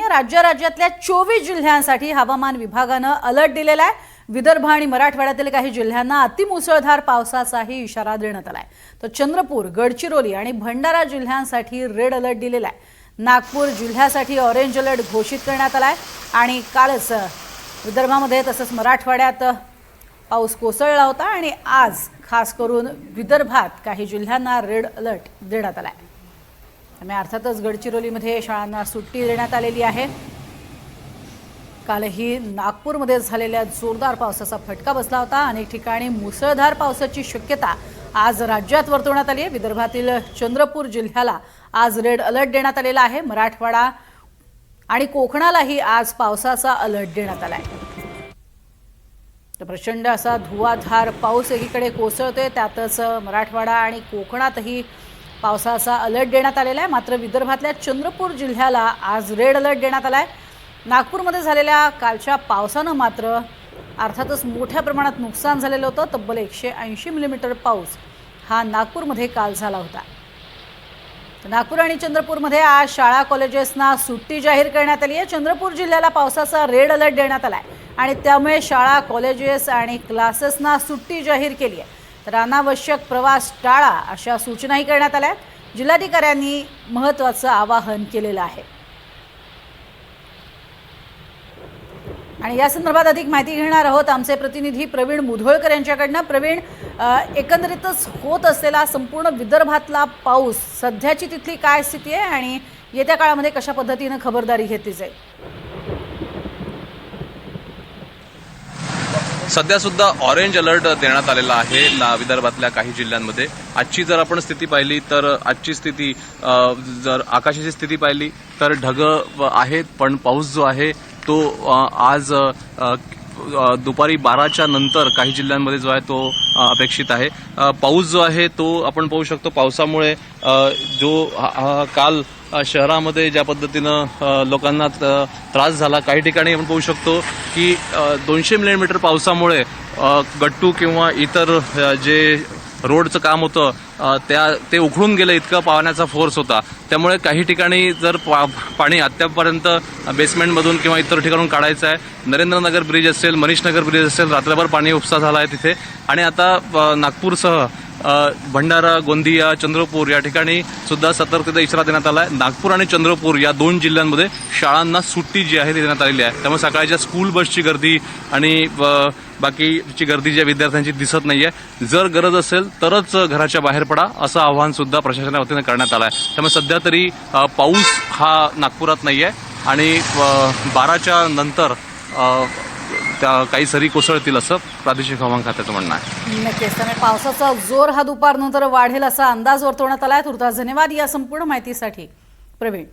आहे। राज्यातल्या 24 जिल्ह्यांसाठी हवामान विभागानं अलर्ट दिलेला आहे। विदर्भ आणि मराठवाड्यातील काही जिल्ह्यांना अतिमुसळधार पावसाचाही इशारा देण्यात आलाय। तर चंद्रपूर, गडचिरोली आणि भंडारा जिल्ह्यांसाठी रेड अलर्ट दिलेला आहे। नागपूर जिल्ह्यासाठी ऑरेंज अलर्ट घोषित करण्यात आलाय आणि कालच विदर्भामध्ये तसंच मराठवाड्यात पाऊस कोसळला होता आणि आज खास करून विदर्भात काही जिल्ह्यांना रेड अलर्ट देण्यात आलाय। त्यामुळे अर्थातच गडचिरोलीमध्ये शाळांना सुट्टी देण्यात आलेली आहे। कालही नागपूरमध्ये झालेल्या जोरदार पावसाचा फटका बसला होता। अनेक ठिकाणी मुसळधार पावसाची शक्यता आज राज्यात वर्तवण्यात आली आहे। विदर्भातील चंद्रपूर जिल्ह्याला आज रेड अलर्ट देण्यात आलेला आहे। मराठवाडा आणि कोकणालाही आज पावसाचा अलर्ट देण्यात आला आहे। तर प्रचंड असा धुवाधार पाऊस एकीकडे कोसळतोय, त्यातच मराठवाडा आणि कोकणातही पावसाचा अलर्ट देण्यात आलेला आहे। मात्र विदर्भातल्या चंद्रपूर जिल्ह्याला आज रेड अलर्ट देण्यात आला आहे। नागपूरमध्ये झालेल्या कालच्या पावसानं मात्र अर्थातच मोठ्या प्रमाणात नुकसान झालेलं होतं। तब्बल 180 मिलीमीटर पाऊस हा नागपूरमध्ये काल झाला होता। नागपूर आणि चंद्रपूरमध्ये आज शाळा कॉलेजेसना सुट्टी जाहीर करण्यात आली आहे। चंद्रपूर जिल्ह्याला पावसाचा रेड अलर्ट देण्यात आला आहे आणि त्यामुळे शाळा कॉलेजेस आणि क्लासेसना सुट्टी जाहीर केली आहे। तर अनावश्यक प्रवास टाळा अशा सूचनाही करण्यात आल्या आहेत। जिल्हाधिकाऱ्यांनी महत्त्वाचं आवाहन केलेलं आहे आणि या संदर्भात अधिक माहिती घेणार आहोत आमचे प्रतिनिधी प्रवीण मुधोळकर यांच्याकडनं। प्रवीण, एकंदरीतच होत असलेला संपूर्ण विदर्भातला पाऊस, सध्याची तिथली काय स्थिती आहे आणि येत्या काळामध्ये कशा पद्धतीने खबरदारी घेतली जाईल? सध्या सुद्धा ऑरेंज अलर्ट देण्यात आलेला आहे विदर्भातल्या काही जिल्ह्यांमध्ये। आजची जर आपण स्थिती पाहिली तर आजची स्थिती जर आकाशाची स्थिती पाहिली तर ढग आहेत, पण पाऊस जो आहे तो आज दुपारी 12च्या नंतर काही जिल्ह्यांमध्ये जो आहे तो अपेक्षित आहे। पाऊस जो आहे तो आपण पाहू शकतो। पावसामुळे जो काल शहरामध्ये ज्या पद्धतीनं लोकांना त्रास झाला, काही ठिकाणी आपण पाहू शकतो की 200 मिलीमीटर पावसामुळे गट्टू किंवा इतर जे रोडचं काम होतं ते उखळून गेलं, इतका पाण्याचा फोर्स होता। त्यामुळे काही ठिकाणी जर पाणी अद्यापपर्यंत बेसमेंटमधून किंवा इतर ठिकाणून काढायचं आहे। नरेंद्रनगर ब्रिज असेल, मनीषनगर ब्रिज असेल, रात्रभर पाणी उपसा झाला आहे तिथे। आणि आता नागपूरसह भंडारा, गोंदिया, चंद्रपूर या ठिकाणी सुद्धा सतर्कतेचा इशारा देण्यात आला आहे। नागपूर आणि चंद्रपूर या दोन जिल्ह्यांमध्ये शाळांना सुट्टी जी आहे ती देण्यात आलेली आहे। त्यामुळे सकाळच्या स्कूल बसची गर्दी आणि बाकीची गर्दी ज्या विद्यार्थ्यांची दिसत नाहीये। जर गरज असेल तरच घराच्या बाहेर पडा असं आवाहन सुद्धा प्रशासनाच्या वतीने करण्यात आलं आहे। त्यामुळे सध्या तरी पाऊस हा नागपुरात नाहीये आणि 12च्या नंतर काही सरी कोसळतील असं प्रादेशिक हवामान खात्याचं म्हणणं आहे। नक्कीच, त्यामुळे पावसाचा जोर हा दुपारनंतर वाढेल असा अंदाज वर्तवण्यात आला आहे। तुर्तास धन्यवाद या संपूर्ण माहितीसाठी प्रवीण।